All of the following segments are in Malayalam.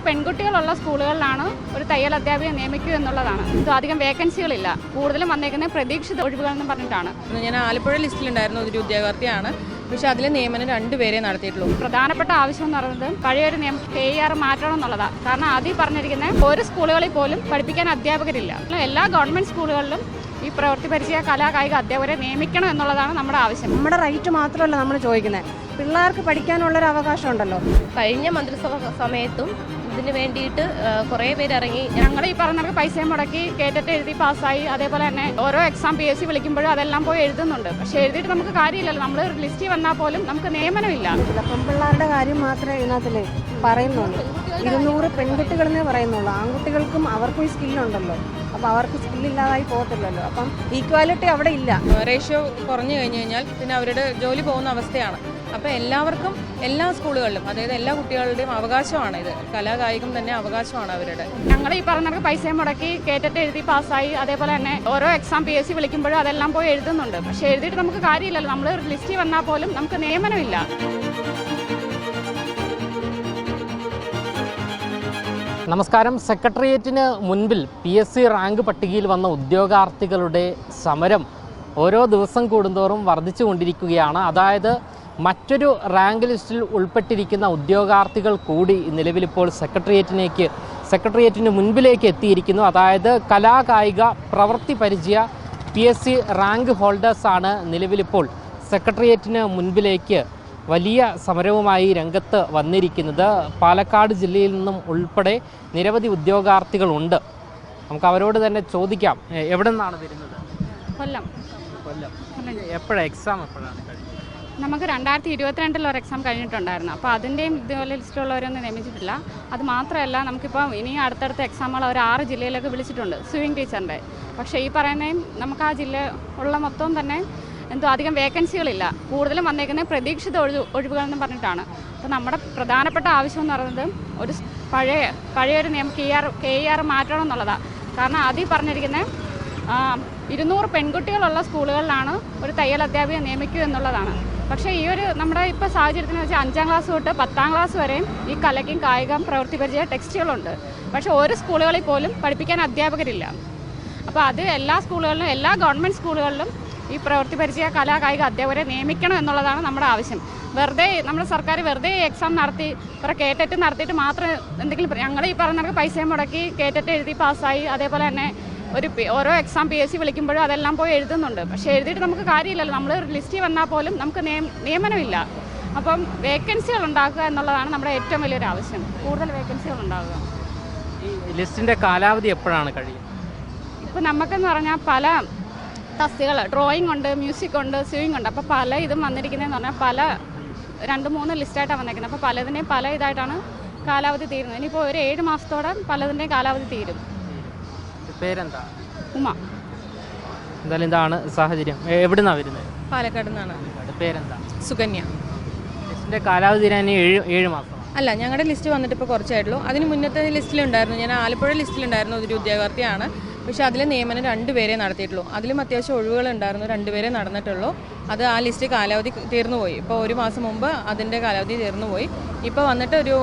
പെൺകുട്ടികളുള്ള സ്കൂളുകളിലാണ് ഒരു തയ്യൽ അധ്യാപികയെ നിയമിക്കുക എന്നുള്ളതാണ്. ഇത് അധികം വേക്കൻസികളില്ല, കൂടുതലും വന്നേക്കുന്നത് പ്രതീക്ഷിത ഒഴിവുകളെന്ന് പറഞ്ഞിട്ടാണ്. ഞാൻ ആലപ്പുഴ ലിസ്റ്റിലുണ്ടായിരുന്നു ഒരു ഉദ്യോഗാർത്ഥിയാണ്, പക്ഷെ അതിലെ നിയമനം 2 പേരെ നടത്തിയിട്ടുള്ളൂ. പ്രധാനപ്പെട്ട ആവശ്യം എന്ന് പറയുന്നത് പഴയൊരു നിയമം KER മാറ്റണം എന്നുള്ളതാണ്. കാരണം ആദ്യം പറഞ്ഞിരിക്കുന്ന ഒരു സ്കൂളുകളിൽ പോലും പഠിപ്പിക്കാൻ അധ്യാപകരില്ല. എല്ലാ ഗവൺമെന്റ് സ്കൂളുകളിലും ഈ പ്രവൃത്തി പരിചയ കലാ കായിക അധ്യാപകരെ നിയമിക്കണം എന്നുള്ളതാണ് നമ്മുടെ ആവശ്യം. നമ്മുടെ റൈറ്റ് മാത്രമല്ല നമ്മൾ ചോദിക്കുന്നത്, പിള്ളേർക്ക് പഠിക്കാനുള്ളൊരു അവകാശം ഉണ്ടല്ലോ. കഴിഞ്ഞ മന്ത്രിസഭ സമയത്തും ഇതിന് വേണ്ടിയിട്ട് കുറേ പേര് ഇറങ്ങി. ഞങ്ങൾ ഈ പറഞ്ഞ പൈസ മുടക്കി കേട്ടിട്ട് എഴുതി പാസ്സായി. അതേപോലെ തന്നെ ഓരോ എക്സാം PSC വിളിക്കുമ്പോഴും അതെല്ലാം പോയി എഴുതുന്നുണ്ട്. പക്ഷെ എഴുതിയിട്ട് നമുക്ക് കാര്യമില്ലല്ലോ. നമ്മൾ ലിസ്റ്റിൽ വന്നാൽ പോലും നമുക്ക് നിയമനമില്ല. പെൺപിള്ളേരുടെ കാര്യം മാത്രമേ ഇതിനകത്തില്ലേ പറയുന്നുള്ളൂ. 200 പെൺകുട്ടികളെന്നേ പറയുന്നുള്ളൂ. ആൺകുട്ടികൾക്കും അവർക്കും ഈ സ്കില്ലുണ്ടല്ലോ, അപ്പോൾ അവർക്ക് സ്കില്ലില്ലാതായി പോകത്തില്ലല്ലോ. അപ്പം ഈക്വാലിറ്റി അവിടെ ഇല്ല. റേഷ്യോ കുറഞ്ഞു കഴിഞ്ഞു കഴിഞ്ഞാൽ പിന്നെ അവരുടെ ജോലി പോകുന്ന അവസ്ഥയാണ്. അപ്പോൾ എല്ലാവർക്കും എല്ലാ സ്കൂളുകളിലും, അതായത് എല്ലാ കുട്ടികളുടെയും അവകാശമാണ് ഇത്. കലാകായികം തന്നെ അവകാശമാണ് അവരുടെ. ഞങ്ങൾ ഈ പറഞ്ഞ പൈസ മുടക്കി കേട്ടിട്ട് എഴുതി പാസ്സായി. അതേപോലെ തന്നെ ഓരോ എക്സാം PSC വിളിക്കുമ്പോഴും അതെല്ലാം പോയി എഴുതുന്നുണ്ട്. പക്ഷെ എഴുതിയിട്ട് നമുക്ക് കാര്യമില്ലല്ലോ. നമ്മൾ ലിസ്റ്റിൽ വന്നാൽ പോലും നമുക്ക് നിയമനമില്ല. നമസ്കാരം. സെക്രട്ടേറിയറ്റിന് മുൻപിൽ PSC റാങ്ക് പട്ടികയിൽ വന്ന ഉദ്യോഗാർത്ഥികളുടെ സമരം ഓരോ ദിവസം കൂടുന്തോറും വർദ്ധിച്ചുകൊണ്ടിരിക്കുകയാണ്. അതായത് മറ്റൊരു റാങ്ക് ലിസ്റ്റിൽ ഉൾപ്പെട്ടിരിക്കുന്ന ഉദ്യോഗാർത്ഥികൾ കൂടി നിലവിലിപ്പോൾ സെക്രട്ടേറിയറ്റിന് മുൻപിലേക്ക് എത്തിയിരിക്കുന്നു. അതായത് കലാകായിക പ്രവൃത്തി പരിചയ PSC റാങ്ക് ഹോൾഡേഴ്സാണ് നിലവിലിപ്പോൾ സെക്രട്ടേറിയറ്റിന് മുൻപിലേക്ക് വലിയ സമരവുമായി രംഗത്ത് വന്നിരിക്കുന്നത്. പാലക്കാട് ജില്ലയിൽ നിന്നും ഉൾപ്പെടെ നിരവധി ഉദ്യോഗാർത്ഥികളുണ്ട്. നമുക്ക് അവരോട് തന്നെ ചോദിക്കാം, എവിടെ നിന്നാണ് വരുന്നത്? കൊല്ലം. എപ്പോഴാണ് എക്സാം? എപ്പോഴാണ് കഴിഞ്ഞത്? നമുക്ക് 2022 ഒരു എക്സാം കഴിഞ്ഞിട്ടുണ്ടായിരുന്നു. അപ്പോൾ അതിൻ്റെയും ഇതുപോലെ ലിസ്റ്റുള്ളവരൊന്നും നിയമിച്ചിട്ടില്ല. അത് മാത്രമല്ല, നമുക്കിപ്പോൾ ഇനി അടുത്തടുത്ത എക്സാമുകൾ അവർ 6 ജില്ലയിലേക്ക് വിളിച്ചിട്ടുണ്ട് സ്വിമ്മിംഗ് ടീച്ചറിൻ്റെ. പക്ഷേ ഈ പറയുന്നതും നമുക്ക് ആ ജില്ല ഉള്ള മൊത്തം തന്നെ അധികം വേക്കൻസികളില്ല, കൂടുതലും വന്നേക്കുന്നത് പ്രതീക്ഷിത ഒഴിവുകളെന്ന് പറഞ്ഞിട്ടാണ്. അപ്പോൾ നമ്മുടെ പ്രധാനപ്പെട്ട ആവശ്യം എന്ന് പറയുന്നത് ഒരു പഴയൊരു നിയമം KER മാറ്റണം എന്നുള്ളതാണ്. കാരണം ആദ്യം പറഞ്ഞിരിക്കുന്നത് 200 പെൺകുട്ടികളുള്ള സ്കൂളുകളിലാണ് ഒരു തയ്യൽ അധ്യാപികയെ നിയമിക്കുക എന്നുള്ളതാണ്. പക്ഷേ ഈ ഒരു നമ്മുടെ ഇപ്പോൾ സാഹചര്യത്തിന് വെച്ചാൽ 5ാം ക്ലാസ് തൊട്ട് 10ാം ക്ലാസ് വരെയും ഈ കലയ്ക്കും കായികം പ്രവൃത്തി പരിചയ ടെക്സ്റ്റുകളുണ്ട്. പക്ഷേ ഒരു സ്കൂളുകളിൽ പോലും പഠിപ്പിക്കാൻ അധ്യാപകരില്ല. അപ്പോൾ അത് എല്ലാ സ്കൂളുകളിലും, എല്ലാ ഗവൺമെൻറ് സ്കൂളുകളിലും ഈ പ്രവൃത്തി പരിചയ കലാ കായിക അധ്യാപകരെ നിയമിക്കണം എന്നുള്ളതാണ് നമ്മുടെ ആവശ്യം. വെറുതെ നമ്മുടെ സർക്കാർ വെറുതെ എക്സാം നടത്തി കേട്ടിട്ട് നടത്തിയിട്ട് മാത്രം എന്തെങ്കിലും ഞങ്ങൾ ഈ പറഞ്ഞ പൈസ മുടക്കി കേട്ടിട്ട് എഴുതി പാസ്സായി. അതേപോലെ തന്നെ ഓരോ എക്സാം PSC വിളിക്കുമ്പോഴും അതെല്ലാം പോയി എഴുതുന്നുണ്ട്. പക്ഷേ എഴുതിയിട്ട് നമുക്ക് കാര്യമില്ലല്ലോ. നമ്മൾ ലിസ്റ്റിൽ വന്നാൽ പോലും നമുക്ക് നിയമനമില്ല. അപ്പം വേക്കൻസികൾ ഉണ്ടാക്കുക എന്നുള്ളതാണ് നമ്മുടെ ഏറ്റവും വലിയൊരു ആവശ്യം. കൂടുതൽ വേക്കൻസികൾ ഉണ്ടാകുക. ഈ ലിസ്റ്റിൻ്റെ കാലാവധി എപ്പോഴാണ് കഴിയുന്നത്? ഇപ്പം നമുക്കെന്ന് പറഞ്ഞാൽ പല തസ്തികൾ, ഡ്രോയിങ് ഉണ്ട്, മ്യൂസിക് ഉണ്ട്, സ്വിമ്മിംഗ് ഉണ്ട്. അപ്പോൾ പല ഇതും വന്നിരിക്കുന്നതെന്ന് പറഞ്ഞാൽ പല 2-3 ലിസ്റ്റായിട്ടാണ് വന്നിരിക്കുന്നത്. അപ്പോൾ പലതിൻ്റെയും പല ഇതായിട്ടാണ് കാലാവധി തീരുന്നത്. ഇനിയിപ്പോൾ ഒരു 7 മാസത്തോടെ പലതിൻ്റെയും കാലാവധി തീരും. പേരെന്താ? ഉമ. എന്തായാലും ഇതാണ് സാഹചര്യം. എവിടെ നിന്നാണ് വരുന്നത്? പാലക്കാട് നിന്നാണ്. പേരെന്താ? സുകന്യ. ലിസ്റ്റിൻ്റെ കാലാവധി 7 മാസം അല്ല, ഞങ്ങളുടെ ലിസ്റ്റ് വന്നിട്ട് ഇപ്പോൾ കുറച്ചായിട്ടുള്ളൂ. അതിന് മുന്നത്തെ ലിസ്റ്റിലുണ്ടായിരുന്നു. ഞാൻ ആലപ്പുഴ ലിസ്റ്റിലുണ്ടായിരുന്നു ഒരു ഉദ്യോഗാർത്ഥിയാണ്, പക്ഷേ അതിലെ നിയമനം 2 പേരെ നടത്തിയിട്ടുള്ളൂ. അതിലും അത്യാവശ്യം ഒഴിവുകളുണ്ടായിരുന്നു, 2 പേരെ നടന്നിട്ടുള്ളൂ. അത് ആ ലിസ്റ്റ് കാലാവധി തീർന്നുപോയി. ഇപ്പോൾ 1 മാസം മുമ്പ് അതിൻ്റെ കാലാവധി തീർന്നുപോയി. ഇപ്പോൾ വന്നിട്ട് ഒരു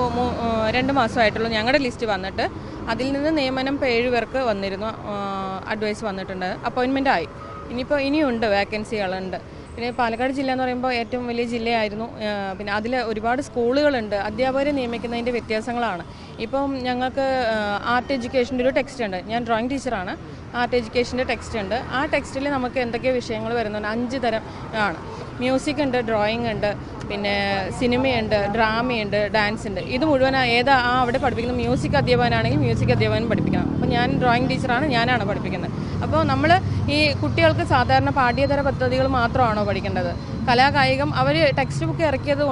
2 മാസമായിട്ടുള്ളൂ ഞങ്ങളുടെ ലിസ്റ്റ് വന്നിട്ട്. അതിൽ നിന്ന് നിയമനം ഇപ്പോൾ 7 പേർക്ക് വന്നിരുന്നു. അഡ്വൈസ് വന്നിട്ടുണ്ട്, അപ്പോയിൻമെൻ്റ് ആയി. ഇനിയുണ്ട്, വേക്കൻസികളുണ്ട്. പിന്നെ പാലക്കാട് ജില്ല എന്ന് പറയുമ്പോൾ ഏറ്റവും വലിയ ജില്ലയായിരുന്നു. പിന്നെ അതിൽ ഒരുപാട് സ്കൂളുകളുണ്ട്. അധ്യാപകരെ നിയമിക്കുന്നതിൻ്റെ വ്യത്യാസങ്ങളാണ്. ഇപ്പം ഞങ്ങൾക്ക് ആർട്ട് എഡ്യൂക്കേഷൻ്റെ ഒരു ടെക്സ്റ്റ് ഉണ്ട്. ഞാൻ ഡ്രോയിങ് ടീച്ചറാണ്. ആർട്ട് എഡ്യൂക്കേഷൻ്റെ ടെക്സ്റ്റ് ഉണ്ട്. ആ ടെക്സ്റ്റിൽ നമുക്ക് എന്തൊക്കെ വിഷയങ്ങൾ വരുന്നുണ്ട്? 5 തരം ആണ്. മ്യൂസിക് ഉണ്ട്, ഡ്രോയിങ് ഉണ്ട്, പിന്നെ സിനിമയുണ്ട്, ഡ്രാമയുണ്ട്, ഡാൻസ് ഉണ്ട്. ഇത് മുഴുവൻ അവിടെ പഠിപ്പിക്കുന്ന മ്യൂസിക് അധ്യാപകനാണെങ്കിൽ മ്യൂസിക് അധ്യാപകൻ പഠിപ്പിക്കണം. അപ്പോൾ ഞാൻ ഡ്രോയിങ് ടീച്ചറാണ്, ഞാനാണ് പഠിപ്പിക്കുന്നത്. അപ്പോൾ നമ്മൾ ഈ കുട്ടികൾക്ക് സാധാരണ പാഠ്യേതര പദ്ധതികൾ മാത്രമാണോ പഠിക്കേണ്ടത്? കലാകായികം അവർ ടെക്സ്റ്റ് ബുക്ക് ഇറക്കിയത്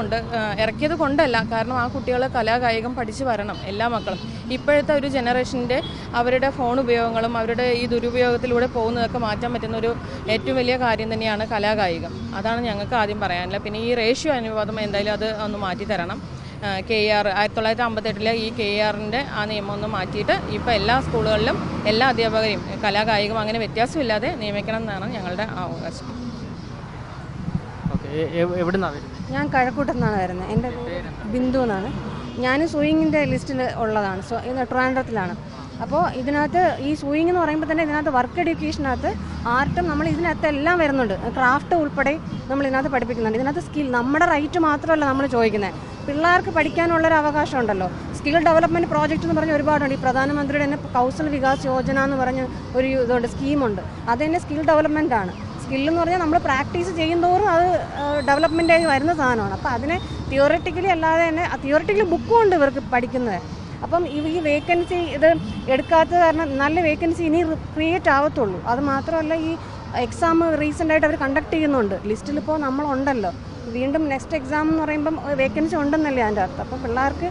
കൊണ്ടല്ല, കാരണം ആ കുട്ടികൾ കലാകായികം പഠിച്ചു വരണം, എല്ലാ മക്കളും. ഇപ്പോഴത്തെ ഒരു ജനറേഷൻ്റെ അവരുടെ ഫോൺ ഉപയോഗങ്ങളും അവരുടെ ഈ ദുരുപയോഗത്തിലൂടെ പോകുന്നതൊക്കെ മാറ്റാൻ പറ്റുന്ന ഒരു ഏറ്റവും വലിയ കാര്യം തന്നെയാണ് കലാകായികം. അതാണ് ഞങ്ങൾക്ക് ആദ്യം പറയാനില്ല. പിന്നെ ഈ റേഷ്യോ അനുപാതം എന്തായാലും അത് ഒന്ന് മാറ്റി തരണം. KER 1958 ഈ KERൻ്റെ ആ നിയമം ഒന്ന് മാറ്റിയിട്ട് ഇപ്പോൾ എല്ലാ സ്കൂളുകളിലും എല്ലാ അധ്യാപകരെയും കലാകായികം അങ്ങനെ വ്യത്യാസമില്ലാതെ നിയമിക്കണം എന്നാണ് ഞങ്ങളുടെ അവകാശം. എവിടെ നിന്നാണ് വരുന്നത്? ഞാൻ കഴക്കൂട്ടത്തു നിന്നാണ് വരുന്നത്. എൻ്റെ ബിന്ദു എന്നാണ്. ഞാൻ സൂയിങ്ങിൻ്റെ ലിസ്റ്റിൽ ഉള്ളതാണ്. ട്രിവാൻഡ്രത്തിലാണ്. അപ്പോൾ ഇതിനകത്ത് ഈ സൂയിങ് എന്ന് പറയുമ്പോൾ തന്നെ ഇതിനകത്ത് വർക്ക് എഡ്യൂക്കേഷനകത്ത് ആർട്ടും നമ്മൾ ഇതിനകത്ത് എല്ലാം വരുന്നുണ്ട്. ക്രാഫ്റ്റ് ഉൾപ്പെടെ നമ്മൾ ഇതിനകത്ത് പഠിപ്പിക്കുന്നുണ്ട്. ഇതിനകത്ത് സ്കിൽ നമ്മുടെ റൈറ്റ് മാത്രമല്ല നമ്മൾ ചോദിക്കുന്നത്, പിള്ളേർക്ക് പഠിക്കാനുള്ളൊരു അവകാശം ഉണ്ടല്ലോ. സ്കിൽ ഡെവലപ്മെൻറ്റ് പ്രോജക്റ്റ് എന്ന് പറഞ്ഞ ഒരുപാടുണ്ട്. ഈ പ്രധാനമന്ത്രിയുടെ തന്നെ കൗശൽ വികാസ് യോജന എന്ന് പറഞ്ഞ ഒരു ഇതുണ്ട്, സ്കീമുണ്ട്. അത് തന്നെ സ്കിൽ ഡെവലപ്മെൻ്റ് ആണ്. സ്കില്ലെന്ന് പറഞ്ഞാൽ നമ്മൾ പ്രാക്ടീസ് ചെയ്യുന്തോറും അത് ഡെവലപ്മെൻ്റായി വരുന്ന സാധനമാണ്. അപ്പോൾ അതിനെ തിയോറിറ്റിക്കലി അല്ലാതെ തന്നെ തിയോറിറ്റിക്കലി ബുക്കും ഉണ്ട് ഇവർക്ക് പഠിക്കുന്നത്. അപ്പം ഈ വേക്കൻസി ഇത് എടുക്കാത്തത് കാരണം നല്ല വേക്കൻസി ഇനി ക്രിയേറ്റ് ആവത്തുള്ളൂ. അത് മാത്രമല്ല ഈ എക്സാം റീസെൻ്റായിട്ട് അവർ കണ്ടക്ട് ചെയ്യുന്നുണ്ട്. ലിസ്റ്റിലിപ്പോൾ നമ്മളുണ്ടല്ലോ. വീണ്ടും നെക്സ്റ്റ് എക്സാം എന്ന് പറയുമ്പം വേക്കൻസി ഉണ്ടെന്നല്ലേ അതിൻ്റെ അർത്ഥം. അപ്പോൾ പിള്ളേർക്ക്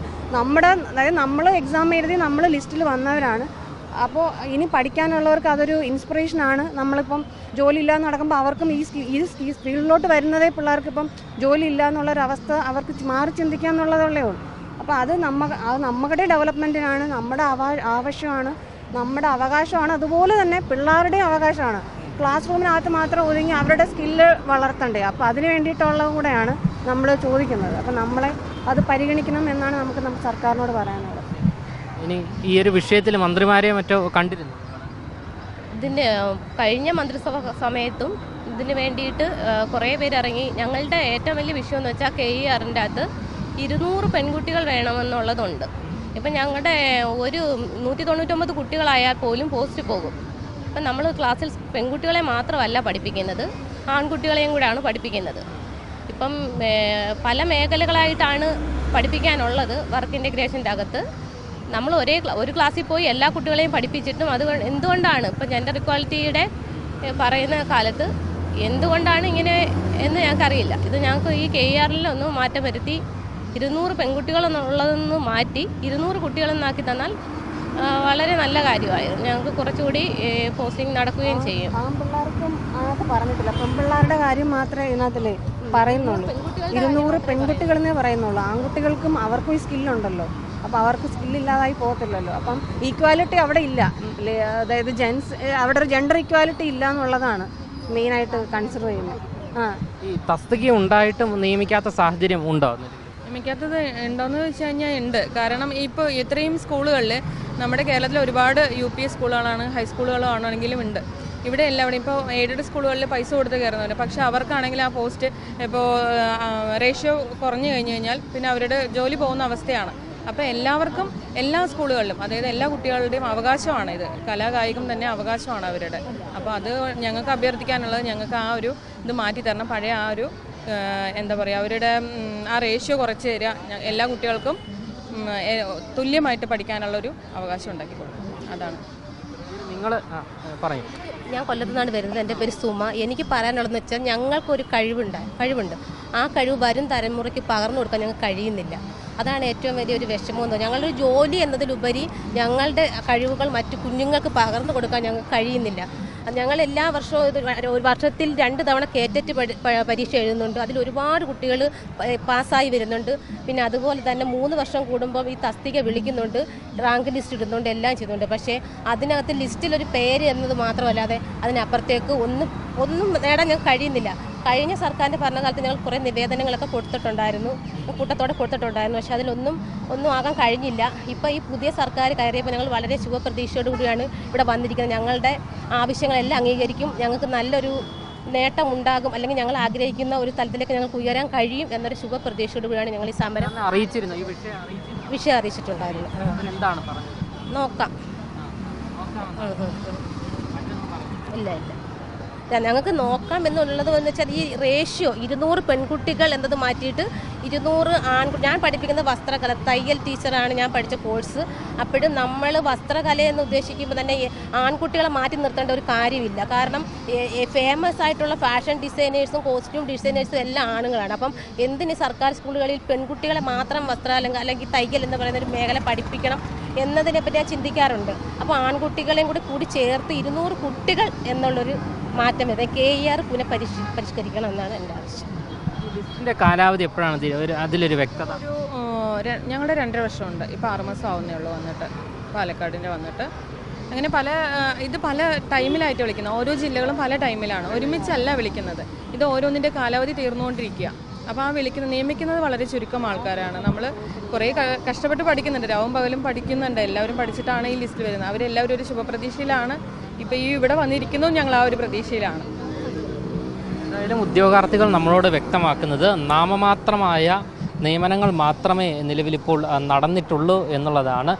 അതായത് നമ്മൾ എക്സാം എഴുതി നമ്മൾ ലിസ്റ്റിൽ വന്നവരാണ്. അപ്പോൾ ഇനി പഠിക്കാനുള്ളവർക്ക് അതൊരു ഇൻസ്പിറേഷനാണ്. നമ്മളിപ്പം ജോലി ഇല്ലാന്ന് നടക്കുമ്പോൾ അവർക്കും ഈ ഫീൽഡിലോട്ട് വരുന്നതേ പിള്ളേർക്കിപ്പം ജോലി ഇല്ല എന്നുള്ളൊരവസ്ഥ അവർക്ക് മാറി ചിന്തിക്കുക എന്നുള്ളതേ ഉള്ളൂ. അപ്പോൾ അത് നമ്മുടെ ഡെവലപ്മെൻറ്റിനാണ്, നമ്മുടെ ആവശ്യമാണ്, നമ്മുടെ അവകാശമാണ്. അതുപോലെ തന്നെ പിള്ളേരുടെ അവകാശമാണ്. ക്ലാസ് റൂമിനകത്ത് മാത്രം ഒതുങ്ങി അവരുടെ സ്കില്ല് വളർത്തണ്ടേ. അപ്പോൾ അതിന് വേണ്ടിയിട്ടുള്ളതും കൂടെയാണ് നമ്മൾ ചോദിക്കുന്നത്. അപ്പോൾ നമ്മളെ അത് പരിഗണിക്കണം എന്നാണ് നമുക്ക് സർക്കാരിനോട് പറയാനുള്ളത്. ഇനി ഈ ഒരു വിഷയത്തിൽ മന്ത്രിമാരെ മറ്റോ കണ്ടിരുന്നു? ഇതിൻ്റെ കഴിഞ്ഞ മന്ത്രിസഭ സമയത്തും ഇതിന് വേണ്ടിയിട്ട് കുറേ പേര് ഇറങ്ങി. ഞങ്ങളുടെ ഏറ്റവും വലിയ വിഷയം എന്ന് വെച്ചാൽ KERൻ്റെ അകത്ത് 200 പെൺകുട്ടികൾ വേണമെന്നുള്ളതുണ്ട്. ഇപ്പം ഞങ്ങളുടെ ഒരു 199 കുട്ടികളായാൽ പോലും പോസ്റ്റ് പോകും. ഇപ്പം നമ്മൾ ക്ലാസ്സിൽ പെൺകുട്ടികളെ മാത്രമല്ല പഠിപ്പിക്കുന്നത്, ആൺകുട്ടികളെയും കൂടെയാണ് പഠിപ്പിക്കുന്നത്. ഇപ്പം പല മേഖലകളായിട്ടാണ് പഠിപ്പിക്കാനുള്ളത്. വർക്ക് ഇൻ്റഗ്രേഷൻ്റെ അകത്ത് നമ്മൾ ഒരു ക്ലാസ്സിൽ പോയി എല്ലാ കുട്ടികളെയും പഠിപ്പിച്ചിട്ടും എന്തുകൊണ്ടാണ് ഇപ്പം ജെൻഡർ ഇക്വാലിറ്റിയുടെ പറയുന്ന കാലത്ത് എന്തുകൊണ്ടാണ് ഇങ്ങനെ എന്ന് ഞങ്ങൾക്കറിയില്ല. ഇത് ഞങ്ങൾക്ക് ഈ KERലൊന്ന് മാറ്റം വരുത്തി 200 പെൺകുട്ടികളെന്നുള്ളതൊന്ന് മാറ്റി 200 കുട്ടികളെന്നാക്കി തന്നാൽ വളരെ നല്ല കാര്യമായിരുന്നു. ഞങ്ങൾക്ക് കുറച്ചുകൂടി പോസ്റ്റിംഗ് നടക്കുകയും ചെയ്യും. ആൺപിള്ളേർക്കും അതിനകത്ത് പറഞ്ഞിട്ടില്ല, പെൺപിള്ളേരുടെ കാര്യം മാത്രമേ ഇതിനകത്തില്ലേ പറയുന്നുള്ളൂ. 200 പെൺകുട്ടികളെന്നേ പറയുന്നുള്ളൂ. ആൺകുട്ടികൾക്കും അവർക്കും ഈ സ്കില്ലുണ്ടല്ലോ. അപ്പോൾ അവർക്ക് സ്കില്ലില്ലാതായി പോകത്തില്ലല്ലോ. അപ്പം ഈക്വാലിറ്റി അവിടെ ഇല്ല. അതായത് അവിടെ ഒരു ജെൻഡർ ഈക്വാലിറ്റി ഇല്ല എന്നുള്ളതാണ് മെയിനായിട്ട് കൺസിഡർ ചെയ്യുന്നത്. ഈ തസ്തിക ഉണ്ടായിട്ടും നിയമിക്കാത്ത സാഹചര്യം ഉണ്ടോ? നിയമിക്കാത്തത് ഉണ്ടോയെന്ന് വെച്ച് കഴിഞ്ഞാൽ ഉണ്ട്. കാരണം ഇപ്പോൾ ഇത്രയും സ്കൂളുകളിൽ നമ്മുടെ കേരളത്തിൽ ഒരുപാട് UP സ്കൂളുകളാണ്, ഹൈസ്കൂളുകളാണെങ്കിലും ഉണ്ട്. ഇവിടെ എല്ലാവരും ഇപ്പോൾ എയ്ഡഡ് സ്കൂളുകളിൽ പൈസ കൊടുത്ത് കയറുന്നുണ്ട്. പക്ഷേ അവർക്കാണെങ്കിൽ ആ പോസ്റ്റ് ഇപ്പോൾ റേഷ്യോ കുറഞ്ഞു കഴിഞ്ഞ് കഴിഞ്ഞാൽ പിന്നെ അവരുടെ ജോലി പോകുന്ന അവസ്ഥയാണ്. അപ്പോൾ എല്ലാവർക്കും എല്ലാ സ്കൂളുകളിലും, അതായത് എല്ലാ കുട്ടികളുടെയും അവകാശമാണ് ഇത്. കലാകായികം തന്നെ അവകാശമാണ് അവരുടെ. അപ്പോൾ അത് ഞങ്ങൾക്ക് അഭ്യർത്ഥിക്കാനുള്ളത്, ഞങ്ങൾക്ക് ആ ഒരു ഇത് മാറ്റി തരണം. പഴയ ആ ഒരു എന്താ പറയുക, അവരുടെ ആ റേഷ്യോ കുറച്ച് തരിക. എല്ലാ കുട്ടികൾക്കും തുല്യമായിട്ട് പഠിക്കാനുള്ളൊരു അവകാശം ഉണ്ടാക്കി കൊടുക്കും. അതാണ് നിങ്ങൾ പറയും. ഞാൻ കൊല്ലത്തു നിന്നാണ് വരുന്നത്. എൻ്റെ പേര് സുമ. എനിക്ക് പറയാനുള്ളതെന്ന് വെച്ചാൽ ഞങ്ങൾക്കൊരു കഴിവുണ്ട്. ആ കഴിവ് വരും തലമുറയ്ക്ക് പകർന്നു കൊടുക്കാൻ ഞങ്ങൾക്ക് കഴിയുന്നില്ല. അതാണ് ഏറ്റവും വലിയൊരു വിഷമം എന്ന്. ഞങ്ങളുടെ ഒരു ജോലി എന്നതിലുപരി ഞങ്ങളുടെ കഴിവുകൾ മറ്റു കുഞ്ഞുങ്ങൾക്ക് പകർന്നു കൊടുക്കാൻ ഞങ്ങൾക്ക് കഴിയുന്നില്ല. ഞങ്ങൾ എല്ലാ വർഷവും ഒരു വർഷത്തിൽ 2 തവണ കേറ്ററ്റ് പരീക്ഷ എഴുതുന്നുണ്ട്. അതിൽ ഒരുപാട് കുട്ടികൾ പാസ്സായി വരുന്നുണ്ട്. പിന്നെ അതുപോലെ തന്നെ 3 വർഷം കൂടുമ്പോൾ ഈ തസ്തിക വിളിക്കുന്നുണ്ട്, റാങ്ക് ലിസ്റ്റ് ഇടുന്നുണ്ട്, എല്ലാം ചെയ്യുന്നുണ്ട്. പക്ഷേ അതിനകത്ത് ലിസ്റ്റിലൊരു പേര് എന്നത് മാത്രമല്ലാതെ അതിനപ്പുറത്തേക്ക് ഒന്നും നേടാൻ ഞങ്ങൾക്ക് കഴിയുന്നില്ല. കഴിഞ്ഞ സർക്കാരിൻ്റെ ഭരണകാലത്ത് ഞങ്ങൾ കുറേ നിവേദനങ്ങളൊക്കെ കൊടുത്തിട്ടുണ്ടായിരുന്നു, കൂട്ടത്തോടെ കൊടുത്തിട്ടുണ്ടായിരുന്നു. പക്ഷേ അതിലൊന്നും ആകാൻ കഴിഞ്ഞില്ല. ഇപ്പോൾ ഈ പുതിയ സർക്കാർ കയറിയപ്പോൾ ഞങ്ങൾ വളരെ ശുഭപ്രതീക്ഷയോടു കൂടിയാണ് ഇവിടെ വന്നിരിക്കുന്നത്. ഞങ്ങളുടെ ആവശ്യങ്ങളെല്ലാം അംഗീകരിക്കും, ഞങ്ങൾക്ക് നല്ലൊരു നേട്ടം ഉണ്ടാകും, അല്ലെങ്കിൽ ഞങ്ങൾ ആഗ്രഹിക്കുന്ന ഒരു തലത്തിലേക്ക് ഞങ്ങൾക്ക് ഉയരാൻ കഴിയും എന്നൊരു ശുഭപ്രതീക്ഷയോടു കൂടിയാണ് ഞങ്ങൾ ഈ സമരം വിഷയം അറിയിച്ചിട്ടുണ്ടായിരുന്നു. നോക്കാം. ഇല്ല ഞങ്ങൾക്ക് നോക്കാം എന്നുള്ളത് എന്ന് വെച്ചാൽ ഈ റേഷ്യോ 200 പെൺകുട്ടികൾ എന്നത് മാറ്റിയിട്ട് 200 ഞാൻ പഠിപ്പിക്കുന്ന വസ്ത്രകല, തയ്യൽ ടീച്ചറാണ് ഞാൻ പഠിച്ച കോഴ്സ്. അപ്പോഴും നമ്മൾ വസ്ത്രകല എന്ന് ഉദ്ദേശിക്കുമ്പോൾ തന്നെ ആൺകുട്ടികളെ മാറ്റി നിർത്തേണ്ട ഒരു കാര്യമില്ല. കാരണം ഫേമസ് ആയിട്ടുള്ള ഫാഷൻ ഡിസൈനേഴ്സും കോസ്റ്റ്യൂം ഡിസൈനേഴ്സും എല്ലാം ആണുങ്ങളാണ്. അപ്പം എന്തിന് സർക്കാർ സ്കൂളുകളിൽ പെൺകുട്ടികളെ മാത്രം അല്ലെങ്കിൽ തയ്യൽ എന്ന് പറയുന്ന ഒരു മേഖല പഠിപ്പിക്കണം എന്നതിനെപ്പറ്റി ഞാൻ ചിന്തിക്കാറുണ്ട്. അപ്പോൾ ആൺകുട്ടികളെയും കൂടി ചേർത്ത് 200 കുട്ടികൾ എന്നുള്ളൊരു മാറ്റം വരെ KER പരിഷ്കരിക്കണം എന്നാണ് എൻ്റെ ആവശ്യം. ലിസ്റ്റിൻ്റെ കാലാവധി എപ്പോഴാണ് അതിലൊരു വ്യക്തത? ഞങ്ങളുടെ 2.5 വർഷമുണ്ട്. ഇപ്പോൾ 6 മാസം ആവുന്നേ ഉള്ളൂ വന്നിട്ട്, പാലക്കാടിൻ്റെ വന്നിട്ട്. അങ്ങനെ ഇത് പല ടൈമിലായിട്ട് വിളിക്കുന്നത്. ഓരോ ജില്ലകളും പല ടൈമിലാണ്, ഒരുമിച്ചല്ല വിളിക്കുന്നത്. ഇത് ഓരോന്നിൻ്റെ കാലാവധി തീർന്നുകൊണ്ടിരിക്കുക. അപ്പോൾ ആ നിയമിക്കുന്നത് വളരെ ചുരുക്കം ആൾക്കാരാണ്. നമ്മൾ കുറേ കഷ്ടപ്പെട്ട് പഠിക്കുന്നുണ്ട്, രാവും പകലും പഠിക്കുന്നുണ്ട്, എല്ലാവരും പഠിച്ചിട്ടാണ് ഈ ലിസ്റ്റിൽ വരുന്നത്. അവരെല്ലാവരും ഒരു ശുഭപ്രതീക്ഷയിലാണ് ഇപ്പോൾ ഈ ഇവിടെ വന്നിരിക്കുന്നതും ഞങ്ങൾ ആ ഒരു പ്രതീക്ഷയിലാണ്. എന്തായാലും ഉദ്യോഗാർത്ഥികൾ നമ്മളോട് വ്യക്തമാക്കുന്നത് നാമമാത്രമായ നിയമനങ്ങൾ മാത്രമേ നിലവിലിപ്പോൾ നടന്നിട്ടുള്ളൂ എന്നുള്ളതാണ്.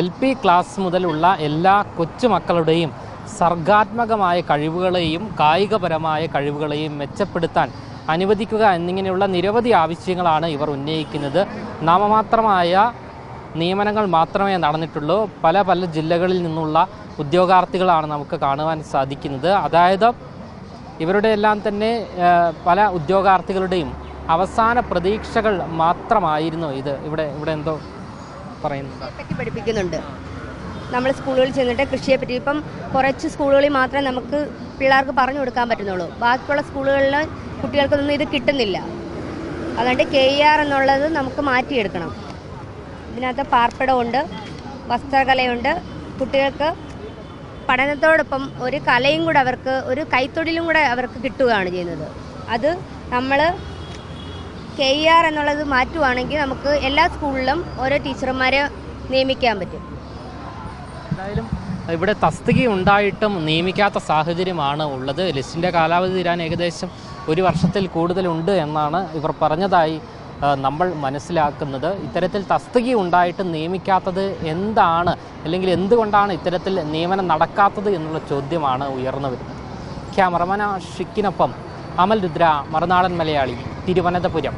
LP ക്ലാസ് മുതലുള്ള എല്ലാ കൊച്ചുമക്കളുടെയും സർഗാത്മകമായ കഴിവുകളെയും കായികപരമായ കഴിവുകളെയും മെച്ചപ്പെടുത്താൻ അനുവദിക്കുക എന്നിങ്ങനെയുള്ള നിരവധി ആവശ്യങ്ങളാണ് ഇവർ ഉന്നയിക്കുന്നത്. നാമമാത്രമായ നിയമനങ്ങൾ മാത്രമേ നടന്നിട്ടുള്ളൂ. പല ജില്ലകളിൽ നിന്നുള്ള ഉദ്യോഗാർത്ഥികളാണ് നമുക്ക് കാണുവാൻ സാധിക്കുന്നത്. അതായത് ഇവരുടെ എല്ലാം തന്നെ പല ഉദ്യോഗാർത്ഥികളുടെയും അവസാന പ്രതീക്ഷകൾ മാത്രമായിരുന്നു ഇത്. ഇവിടെ എന്തോ പറയുന്നത് പഠിപ്പിക്കുന്നുണ്ട്. നമ്മൾ സ്കൂളുകളിൽ ചെന്നിട്ട് കൃഷിയെപ്പറ്റി ഇപ്പം കുറച്ച് സ്കൂളുകളിൽ മാത്രമേ നമുക്ക് പിള്ളേർക്ക് പറഞ്ഞു കൊടുക്കാൻ പറ്റുന്നുള്ളൂ. ബാക്കിയുള്ള സ്കൂളുകളിൽ കുട്ടികൾക്കൊന്നും ഇത് കിട്ടുന്നില്ല. അതുകൊണ്ട് KER എന്നുള്ളത് നമുക്ക് മാറ്റിയെടുക്കണം. ഇതിനകത്ത് പാർപ്പിടമുണ്ട്, വസ്ത്രകലയുണ്ട്. കുട്ടികൾക്ക് പഠനത്തോടൊപ്പം ഒരു കലയും കൂടെ അവർക്ക്, ഒരു കൈത്തൊഴിലും കൂടെ അവർക്ക് കിട്ടുകയാണ് ചെയ്യുന്നത്. അത് നമ്മൾ KER എന്നുള്ളത് മാറ്റുവാണെങ്കിൽ നമുക്ക് എല്ലാ സ്കൂളിലും ഓരോ ടീച്ചർമാരെ നിയമിക്കാൻ പറ്റും. എന്തായാലും ഇവിടെ തസ്തിക ഉണ്ടായിട്ടും നിയമിക്കാത്ത സാഹചര്യമാണ് ഉള്ളത്. ലിസ്റ്റിൻ്റെ കാലാവധി തീരാൻ ഏകദേശം 1 വർഷത്തിൽ കൂടുതലുണ്ട് എന്നാണ് ഇവർ പറഞ്ഞതായി നമ്മൾ മനസ്സിലാക്കുന്നത്. ഇത്തരത്തിൽ തസ്തിക ഉണ്ടായിട്ടും നിയമിക്കാത്തത് എന്താണ്, അല്ലെങ്കിൽ എന്തുകൊണ്ടാണ് ഇത്തരത്തിൽ നിയമനം നടക്കാത്തത് എന്നുള്ള ചോദ്യമാണ് ഉയർന്നു വരുന്നത്. ക്യാമറമാൻ ഷിക്കിനൊപ്പം അമൽ രുദ്ര, മറുനാടൻ മലയാളി, തിരുവനന്തപുരം.